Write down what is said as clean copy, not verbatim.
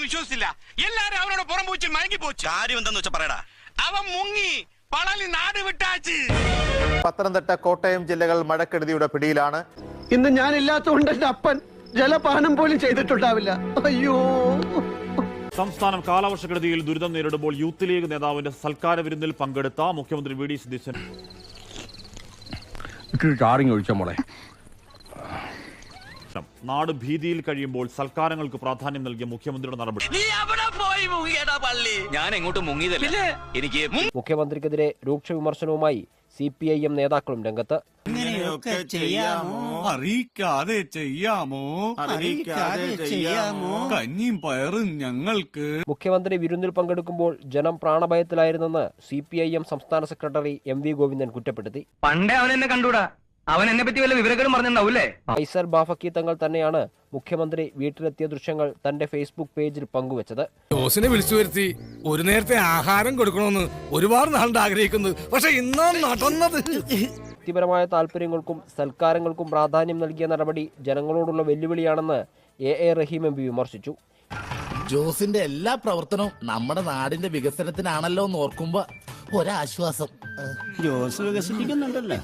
വിശ്വസിച്ചില്ല. എല്ലാരും അവനോട് പുറം പൂച്ച് മയങ്ങി പോച്ചു. കാര്യം എന്താന്ന് വെച്ചാ പറയടാ. അവൻ മുങ്ങി പളനി നാട് വിട്ടാച്ച്. പത്തനംതിട്ട, കോട്ടയം ജില്ലകൾ മഴക്കെടുതിയുടെ പിടിയിലാണ്. ഇന്ന് ഞാനില്ലാത്തതുകൊണ്ട് എന്റെ അപ്പൻ ജലപാനം പോലും ചെയ്തിട്ടുണ്ടാവില്ല. അയ്യോ. സംസ്ഥാനം കാലവർഷക്കെടുതിയിൽ ദുരിതം നേരിടുമ്പോൾ യൂത്ത് ലീഗ് നേതാവിന്റെ സൽക്കാര വിരുന്നിൽ പങ്കെടുത്ത മുഖ്യമന്ത്രി വി ഡി സതീശൻ നാട് ഭീതിയിൽ കഴിയുമ്പോൾ സൽക്കാരങ്ങൾക്ക് പ്രാധാന്യം നൽകിയ മുഖ്യമന്ത്രിയുടെ നടപടി. നീ അവിടെ പോയി മുങ്ങിയടാ പള്ളി. ഞാൻ എങ്ങോട്ടും മുങ്ങിയതല്ല. എനിക്ക് മുഖ്യമന്ത്രിക്കെതിരെ രൂക്ഷ വിമർശനവുമായി CPIM നേതാക്കളും രംഗത്ത്. അറിയിക്കാതെ ചെയ്യാമോ കഞ്ഞിയും പയറും ഞങ്ങൾക്ക്. മുഖ്യമന്ത്രി വിരുന്നിൽ പങ്കെടുക്കുമ്പോൾ ജനം പ്രാണഭയത്തിലായിരുന്നെന്ന് CPIM സംസ്ഥാന സെക്രട്ടറി MV ഗോവിന്ദൻ കുറ്റപ്പെടുത്തി. പണ്ടേ അവൻ എന്നെ കണ്ടൂടാ. അവൻ എന്നെ പറ്റി വല്ല വിവരങ്ങളും പറഞ്ഞിട്ടുണ്ടാവൂലേ. ഫൈസൽ ബാഫക്കി തങ്ങൾ തന്നെയാണ് മുഖ്യമന്ത്രി വീട്ടിലെത്തിയ ദൃശ്യങ്ങൾ തന്റെ ഫേസ്ബുക്ക് പേജിൽ പങ്കുവച്ചത്. ജോസിനെ വിളിച്ചു വരുത്തി ഒരു നേരത്തെ ആഹാരം കൊടുക്കണമെന്ന് ഒരുപാട് നാളുണ്ട് ആഗ്രഹിക്കുന്നത്. പക്ഷെ ഇന്നാ നടന്നത്. വ്യക്തിപരമായ താല്പര്യങ്ങൾക്കും സൽക്കാരങ്ങൾക്കും പ്രാധാന്യം നൽകിയ നടപടി ജനങ്ങളോടുള്ള വെല്ലുവിളിയാണെന്ന് AA റഹീം MB വിമർശിച്ചു. ജോസിന്റെ എല്ലാ പ്രവർത്തനവും നമ്മുടെ നാടിന്റെ വികസനത്തിനാണല്ലോ എന്ന് ഓർക്കുമ്പോ ഒരാശ്വാസം. ജോസ് വികസിപ്പിക്കുന്നുണ്ടല്ലോ.